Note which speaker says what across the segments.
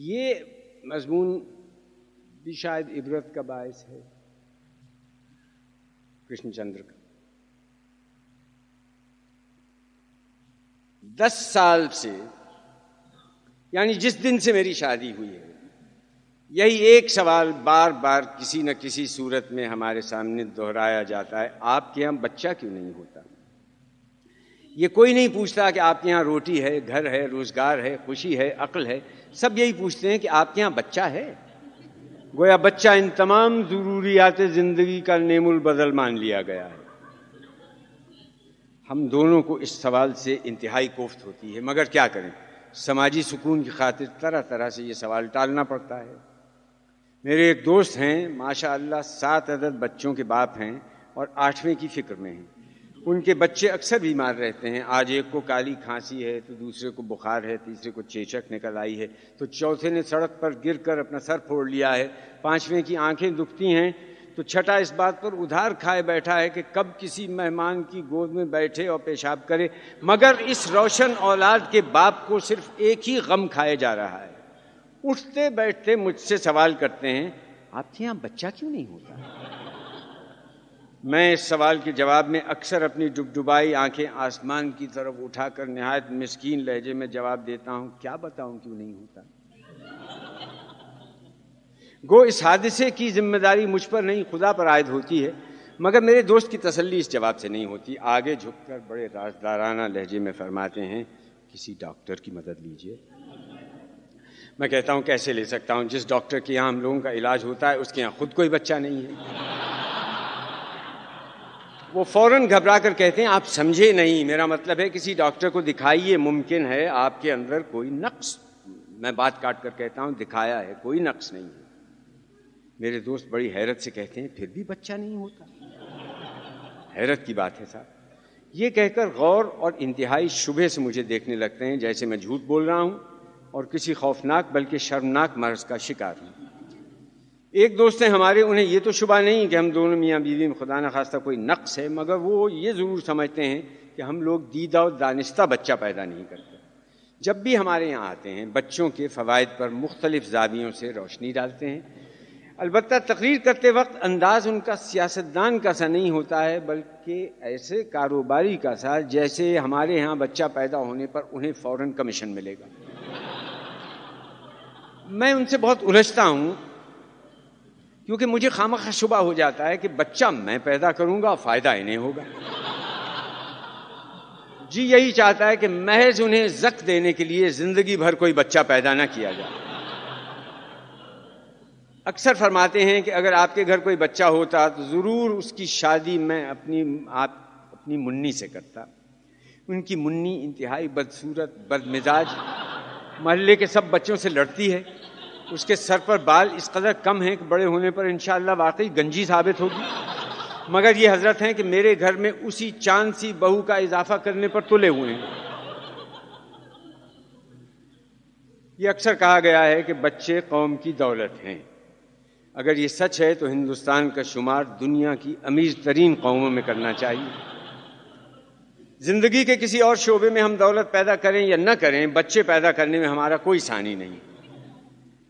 Speaker 1: یہ مضمون بھی شاید عبرت کا باعث ہے کرشن چندر کا. 10 سال سے، یعنی جس دن سے میری شادی ہوئی ہے، یہی ایک سوال بار بار کسی نہ کسی صورت میں ہمارے سامنے دہرایا جاتا ہے: آپ کے یہاں بچہ کیوں نہیں ہوتا؟ یہ کوئی نہیں پوچھتا کہ آپ کے یہاں روٹی ہے، گھر ہے، روزگار ہے، خوشی ہے، عقل ہے. سب یہی پوچھتے ہیں کہ آپ کے یہاں بچہ ہے. گویا بچہ ان تمام ضروریات زندگی کا نعم البدل مان لیا گیا ہے. ہم دونوں کو اس سوال سے انتہائی کوفت ہوتی ہے، مگر کیا کریں، سماجی سکون کی خاطر طرح طرح سے یہ سوال ٹالنا پڑتا ہے. میرے ایک دوست ہیں، ماشاء اللہ 7 عدد بچوں کے باپ ہیں اور 8ویں کی فکر میں ہیں. ان کے بچے اکثر بیمار رہتے ہیں. آج ایک کو کالی کھانسی ہے، تو دوسرے کو بخار ہے، تیسرے کو چیچک نکل آئی ہے، تو چوتھے نے سڑک پر گر کر اپنا سر پھوڑ لیا ہے، 5ویں کی آنکھیں دکھتی ہیں، تو چھٹا اس بات پر ادھار کھائے بیٹھا ہے کہ کب کسی مہمان کی گود میں بیٹھے اور پیشاب کرے. مگر اس روشن اولاد کے باپ کو صرف ایک ہی غم کھائے جا رہا ہے. اٹھتے بیٹھتے مجھ سے سوال کرتے ہیں: آپ کے یہاں بچہ کیوں نہیں ہوتا؟ میں اس سوال کے جواب میں اکثر اپنی ڈبڈبائی آنکھیں آسمان کی طرف اٹھا کر نہایت مسکین لہجے میں جواب دیتا ہوں: کیا بتاؤں کیوں نہیں ہوتا؟ گو اس حادثے کی ذمہ داری مجھ پر نہیں، خدا پر عائد ہوتی ہے. مگر میرے دوست کی تسلی اس جواب سے نہیں ہوتی. آگے جھک کر بڑے رازدارانہ لہجے میں فرماتے ہیں: کسی ڈاکٹر کی مدد لیجیے. میں کہتا ہوں: کیسے لے سکتا ہوں؟ جس ڈاکٹر کے یہاں ہم لوگوں کا علاج ہوتا ہے اس کے یہاں خود کوئی بچہ نہیں ہے. وہ فوراً گھبرا کر کہتے ہیں: آپ سمجھے نہیں، میرا مطلب ہے کسی ڈاکٹر کو دکھائیے، ممکن ہے آپ کے اندر کوئی نقص. میں بات کاٹ کر کہتا ہوں: دکھایا ہے، کوئی نقص نہیں ہے. میرے دوست بڑی حیرت سے کہتے ہیں: پھر بھی بچہ نہیں ہوتا؟ حیرت کی بات ہے صاحب. یہ کہہ کر غور اور انتہائی شبہ سے مجھے دیکھنے لگتے ہیں، جیسے میں جھوٹ بول رہا ہوں اور کسی خوفناک بلکہ شرمناک مرض کا شکار ہوں. ایک دوست ہیں ہمارے، انہیں یہ تو شبہ نہیں کہ ہم دونوں میاں بیوی میں خدا نخواستہ کوئی نقص ہے، مگر وہ یہ ضرور سمجھتے ہیں کہ ہم لوگ دیدہ و دانستہ بچہ پیدا نہیں کرتے. جب بھی ہمارے یہاں آتے ہیں، بچوں کے فوائد پر مختلف زاویوں سے روشنی ڈالتے ہیں. البتہ تقریر کرتے وقت انداز ان کا سیاستدان کا سا نہیں ہوتا ہے، بلکہ ایسے کاروباری کا سا جیسے ہمارے یہاں بچہ پیدا ہونے پر انہیں فوراً کمیشن ملے گا. میں ان سے بہت الجھتا ہوں، کیونکہ مجھے خامخواہ شبہ ہو جاتا ہے کہ بچہ میں پیدا کروں گا، فائدہ انہیں ہوگا. جی یہی چاہتا ہے کہ محض انہیں زک دینے کے لیے زندگی بھر کوئی بچہ پیدا نہ کیا جائے. اکثر فرماتے ہیں کہ اگر آپ کے گھر کوئی بچہ ہوتا تو ضرور اس کی شادی میں اپنی منی سے کرتا. ان کی منی انتہائی بدصورت، بد مزاج، محلے کے سب بچوں سے لڑتی ہے. اس کے سر پر بال اس قدر کم ہیں کہ بڑے ہونے پر انشاءاللہ واقعی گنجی ثابت ہوگی. مگر یہ حضرت ہیں کہ میرے گھر میں اسی چاند سی بہو کا اضافہ کرنے پر تلے ہوئے ہیں. یہ اکثر کہا گیا ہے کہ بچے قوم کی دولت ہیں. اگر یہ سچ ہے تو ہندوستان کا شمار دنیا کی امیر ترین قوموں میں کرنا چاہیے. زندگی کے کسی اور شعبے میں ہم دولت پیدا کریں یا نہ کریں، بچے پیدا کرنے میں ہمارا کوئی ثانی نہیں.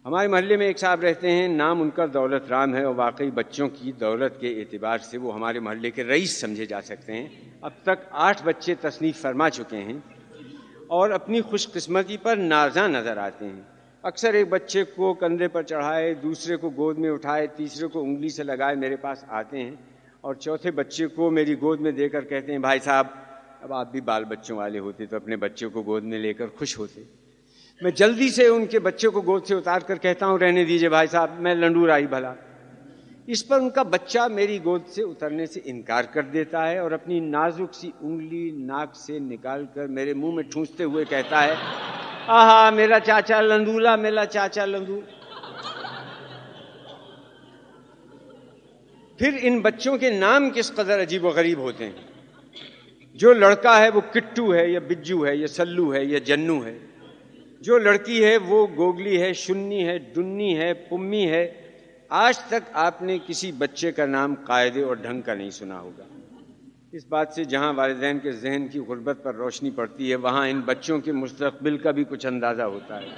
Speaker 1: ہمارے محلے میں ایک صاحب رہتے ہیں، نام ان کا دولت رام ہے، اور واقعی بچوں کی دولت کے اعتبار سے وہ ہمارے محلے کے رئیس سمجھے جا سکتے ہیں. اب تک 8 بچے تصنیف فرما چکے ہیں اور اپنی خوش قسمتی پر نازاں نظر آتے ہیں. اکثر ایک بچے کو کندھے پر چڑھائے، دوسرے کو گود میں اٹھائے، تیسرے کو انگلی سے لگائے میرے پاس آتے ہیں، اور چوتھے بچے کو میری گود میں دے کر کہتے ہیں: بھائی صاحب، اب آپ بھی بال بچوں والے ہوتے تو اپنے بچے کو گود میں لے کر خوش ہوتے. میں جلدی سے ان کے بچے کو گود سے اتار کر کہتا ہوں: رہنے دیجئے بھائی صاحب، میں لنڈور آئی بھلا. اس پر ان کا بچہ میری گود سے اترنے سے انکار کر دیتا ہے اور اپنی نازک سی انگلی ناک سے نکال کر میرے منہ میں ٹھونستے ہوئے کہتا ہے: آہا میرا چاچا لندولا، میرا چاچا لندول. پھر ان بچوں کے نام کس قدر عجیب و غریب ہوتے ہیں. جو لڑکا ہے وہ کٹو ہے یا بجو ہے یا سلو ہے یا جنو ہے. جو لڑکی ہے وہ گوگلی ہے، شنی ہے، ڈنی ہے، پمی ہے. آج تک آپ نے کسی بچے کا نام قاعدے اور ڈھنگ کا نہیں سنا ہوگا. اس بات سے جہاں والدین کے ذہن کی غربت پر روشنی پڑتی ہے، وہاں ان بچوں کے مستقبل کا بھی کچھ اندازہ ہوتا ہے.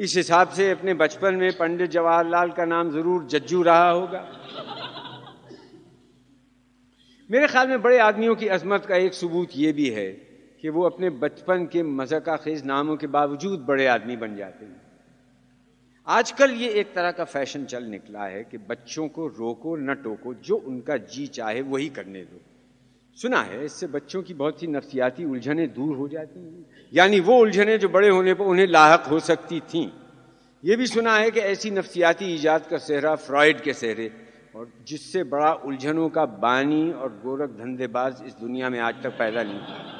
Speaker 1: اس حساب سے اپنے بچپن میں پنڈت جواہر لال کا نام ضرور ججو رہا ہوگا۔ میرے خیال میں بڑے آدمیوں کی عظمت کا ایک ثبوت یہ بھی ہے کہ وہ اپنے بچپن کے مذاقہ خیز ناموں کے باوجود بڑے آدمی بن جاتے ہیں۔ آج کل یہ ایک طرح کا فیشن چل نکلا ہے کہ بچوں کو روکو نہ ٹوکو، جو ان کا جی چاہے وہی کرنے دو۔ سنا ہے اس سے بچوں کی بہت سی نفسیاتی الجھنیں دور ہو جاتی ہیں، یعنی وہ الجھنیں جو بڑے ہونے پر انہیں لاحق ہو سکتی تھیں۔ یہ بھی سنا ہے کہ ایسی نفسیاتی ایجاد کا سہرا فرائیڈ کے سہرے، اور جس سے بڑا الجھنوں کا بانی اور گورکھ دھندے باز اس دنیا میں آج تک پیدا نہیں ہوا۔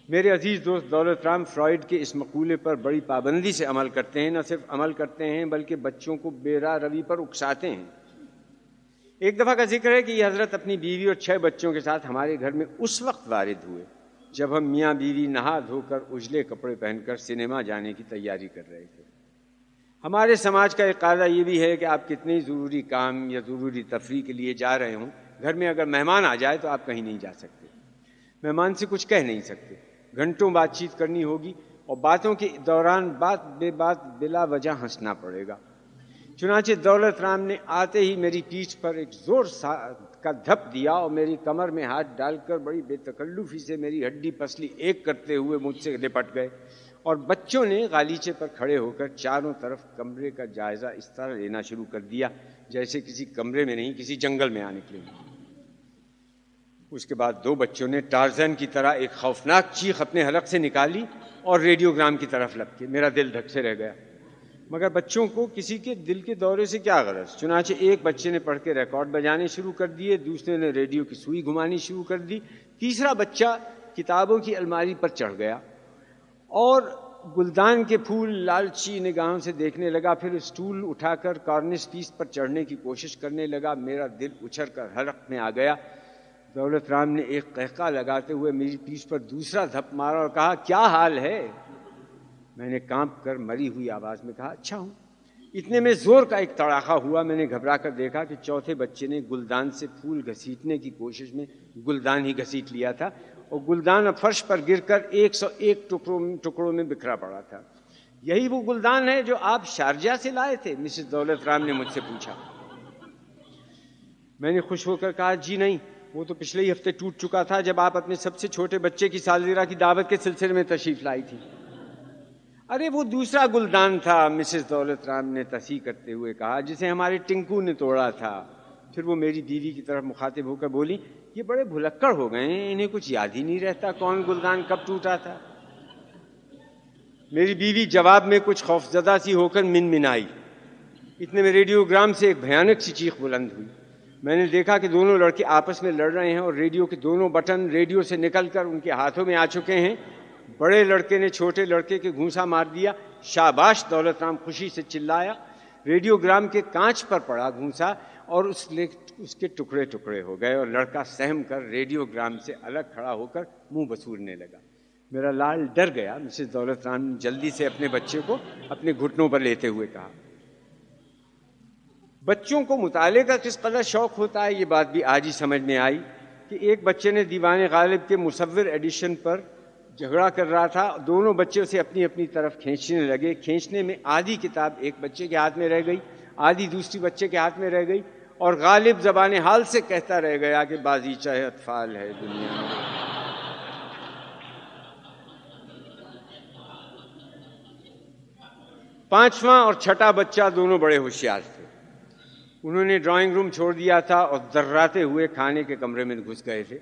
Speaker 1: میرے عزیز دوست دولت رام فرائیڈ کے اس مقولے پر بڑی پابندی سے عمل کرتے ہیں، نہ صرف عمل کرتے ہیں بلکہ بچوں کو بے راہ روی پر اکساتے ہیں۔ ایک دفعہ کا ذکر ہے کہ یہ حضرت اپنی بیوی اور 6 بچوں کے ساتھ ہمارے گھر میں اس وقت وارد ہوئے جب ہم میاں بیوی نہا دھو کر اجلے کپڑے پہن کر سنیما جانے کی تیاری کر رہے تھے۔ ہمارے سماج کا ایک قاعدہ یہ بھی ہے کہ آپ کتنے ضروری کام یا ضروری تفریح کے لیے جا رہے ہوں، گھر میں اگر مہمان آ جائے تو آپ کہیں نہیں جا سکتے، مہمان سے کچھ کہہ نہیں سکتے، گھنٹوں بات چیت کرنی ہوگی اور باتوں کے دوران بات بلا وجہ ہنسنا پڑے گا۔ چنانچہ دولت رام نے آتے ہی میری پیٹھ پر ایک زور کا دھپ دیا اور میری کمر میں ہاتھ ڈال کر بڑی بے تکلفی سے میری ہڈی پسلی ایک کرتے ہوئے مجھ سے لپٹ گئے، اور بچوں نے غالیچے پر کھڑے ہو کر چاروں طرف کمرے کا جائزہ اس طرح لینا شروع کر دیا جیسے کسی کمرے میں نہیں کسی جنگل میں آ نکلے۔ اس کے بعد 2 بچوں نے ٹارزن کی طرح ایک خوفناک چیخ اپنے حلق سے نکالی اور ریڈیوگرام کی طرف لپکے۔ میرا دل دھک سے رہ گیا، مگر بچوں کو کسی کے دل کے دورے سے کیا غرض؟ چنانچہ ایک بچے نے پڑھ کے ریکارڈ بجانے شروع کر دیے، دوسرے نے ریڈیو کی سوئی گھمانی شروع کر دی، تیسرا بچہ کتابوں کی الماری پر چڑھ گیا اور گلدان کے پھول لالچی نگاہوں سے دیکھنے لگا، پھر اسٹول اٹھا کر کارنس پیس پر چڑھنے کی کوشش کرنے لگا۔ میرا دل اچھل کر حلق میں آ گیا۔ دولت رام نے ایک قہقہ لگاتے ہوئے میری پیٹھ پر دوسرا دھپ مارا اور کہا، کیا حال ہے؟ میں نے کانپ کر مری ہوئی آواز میں کہا، اچھا ہوں۔ اتنے میں زور کا ایک تڑاخا ہوا، میں نے گھبرا کر دیکھا کہ چوتھے بچے نے گلدان سے پھول گھسیٹنے کی کوشش میں گلدان ہی گھسیٹ لیا تھا اور گلدان اب فرش پر گر کر 101 ٹکڑوں میں بکھرا پڑا تھا۔ یہی وہ گلدان ہے جو آپ شارجہ سے لائے تھے؟ مسز دولت رام نے مجھ سے پوچھا۔ میں نے خوش ہو کر کہا، جی نہیں، وہ تو پچھلے ہی ہفتے ٹوٹ چکا تھا جب آپ اپنے سب سے چھوٹے بچے کی سالگرہ کی دعوت کے سلسلے میں تشریف لائی تھی۔ ارے وہ دوسرا گلدان تھا، مسز دولت رام نے تصحیح کرتے ہوئے کہا، جسے ہمارے ٹنکو نے توڑا تھا۔ پھر وہ میری بیوی کی طرف مخاطب ہو کر بولی، یہ بڑے بھلکڑ ہو گئے ہیں، انہیں کچھ یاد ہی نہیں رہتا کون گلدان کب ٹوٹا تھا۔ میری بیوی جواب میں کچھ خوفزدہ سی ہو کر منمنائی۔ اتنے میں ریڈیوگرام سے ایک بھیانک سی چیخ بلند ہوئی۔ میں نے دیکھا کہ دونوں لڑکے آپس میں لڑ رہے ہیں اور ریڈیو کے دونوں بٹن ریڈیو سے نکل کر ان کے ہاتھوں میں آ چکے ہیں۔ بڑے لڑکے نے چھوٹے لڑکے کے گھونسا مار دیا۔ شاباش، دولت رام خوشی سے چلایا۔ ریڈیوگرام کے کانچ پر پڑا گھونسا اور اس کے ٹکڑے ٹکڑے ہو گئے اور لڑکا سہم کر ریڈیوگرام سے الگ کھڑا ہو کر منہ بسورنے لگا۔ میرا لال ڈر گیا۔ مسز دولت رام نے جلدی سے اپنے بچے کو اپنے گھٹنوں پر لیتے ہوئے کہا، بچوں کو مطالعے کا کس قدر شوق ہوتا ہے یہ بات بھی آج ہی سمجھ میں آئی کہ ایک بچے نے دیوان غالب کے مصور ایڈیشن پر جھگڑا کر رہا تھا۔ دونوں بچے اسے اپنی اپنی طرف کھینچنے لگے۔ کھینچنے میں آدھی کتاب ایک بچے کے ہاتھ میں رہ گئی، آدھی دوسری بچے کے ہاتھ میں رہ گئی، اور غالب زبان حال سے کہتا رہ گیا کہ بازیچہ اطفال ہے دنیا میں۔ پانچواں اور چھٹا بچہ دونوں بڑے ہوشیار تھے۔ انہوں نے ڈرائنگ روم چھوڑ دیا تھا اور درراتے ہوئے کھانے کے کمرے میں گھس گئے تھے۔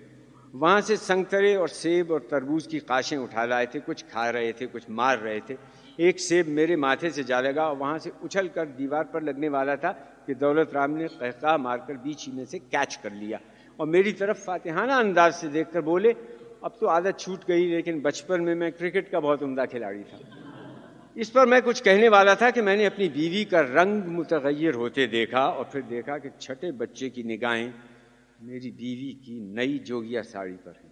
Speaker 1: وہاں سے سنگترے اور سیب اور تربوز کی قاشیں اٹھا لائے تھے، کچھ کھا رہے تھے، کچھ مار رہے تھے۔ ایک سیب میرے ماتھے سے جا لگا اور وہاں سے اچھل کر دیوار پر لگنے والا تھا کہ دولت رام نے قہقہ مار کر بیچ ہی میں سے کیچ کر لیا اور میری طرف فاتحانہ انداز سے دیکھ کر بولے، اب تو عادت چھوٹ گئی لیکن بچپن میں کرکٹ کا بہت عمدہ کھلاڑی تھا۔ اس پر میں کچھ کہنے والا تھا کہ میں نے اپنی بیوی کا رنگ متغیر ہوتے دیکھا اور پھر دیکھا کہ چھٹے بچے کی نگاہیں میری بیوی کی نئی جوگیا ساڑی پر ہیں۔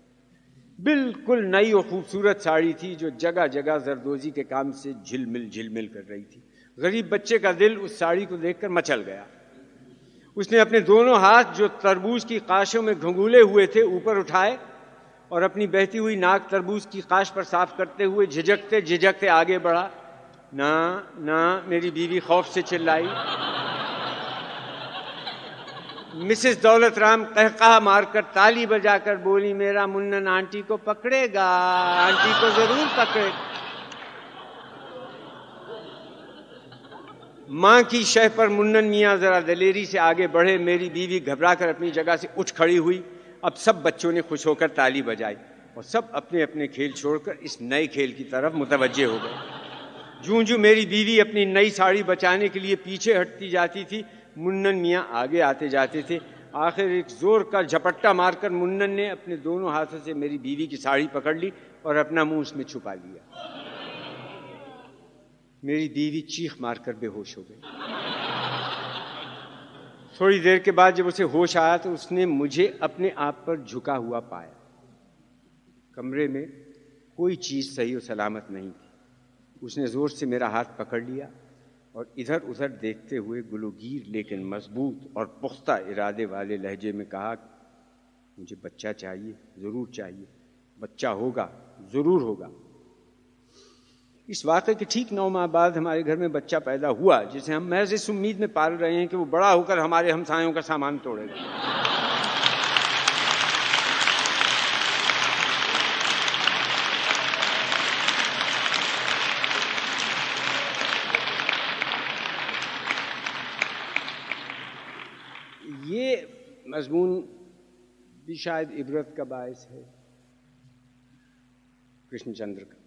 Speaker 1: بالکل نئی اور خوبصورت ساڑی تھی جو جگہ جگہ زردوزی کے کام سے جھلمل کر رہی تھی۔ غریب بچے کا دل اس ساڑی کو دیکھ کر مچل گیا۔ اس نے اپنے دونوں ہاتھ جو تربوز کی قاشوں میں گھنگولے ہوئے تھے اوپر اٹھائے اور اپنی بہتی ہوئی ناک تربوز کی قاش پر صاف کرتے ہوئے جھجکتے آگے بڑھا۔ نہ میری بیوی خوف سے چلائی. مسز دولت رام قہقہا مار کر تالی بجا کر بولی میرا منن آنٹی کو پکڑے گا, آنٹی کو ضرور پکڑے گا. ماں کی شہ پر منن میاں ذرا دلیری سے آگے بڑھے. میری بیوی گھبرا کر اپنی جگہ سے اٹھ کھڑی ہوئی. اب سب بچوں نے خوش ہو کر تالی بجائی اور سب اپنے اپنے کھیل چھوڑ کر اس نئے کھیل کی طرف متوجہ ہو گئے. جوں جوں میری بیوی اپنی نئی ساڑی بچانے کے لیے پیچھے ہٹتی جاتی تھی, منن میاں آگے آتے جاتے تھے. آخر ایک زور کا جھپٹا مار کر منن نے اپنے دونوں ہاتھوں سے میری بیوی کی ساڑی پکڑ لی اور اپنا منہ اس میں چھپا لیا. میری بیوی چیخ مار کر بے ہوش ہو گئی. تھوڑی دیر کے بعد جب اسے ہوش آیا تو اس نے مجھے اپنے آپ پر جھکا ہوا پایا. کمرے میں کوئی چیز صحیح و سلامت نہیں تھی. اس نے زور سے میرا ہاتھ پکڑ لیا اور ادھر ادھر دیکھتے ہوئے گلوگیر لیکن مضبوط اور پختہ ارادے والے لہجے میں کہا, مجھے بچہ چاہیے, ضرور چاہیے, بچہ ہوگا, ضرور ہوگا. اس واقعے کے ٹھیک 9 ماہ بعد ہمارے گھر میں بچہ پیدا ہوا جسے ہم محض اس امید میں پال رہے ہیں کہ وہ بڑا ہو کر ہمارے ہمسایوں کا سامان توڑے گا. یہ مضمون بھی شاید عبرت کا باعث ہے کرشن چندر کا.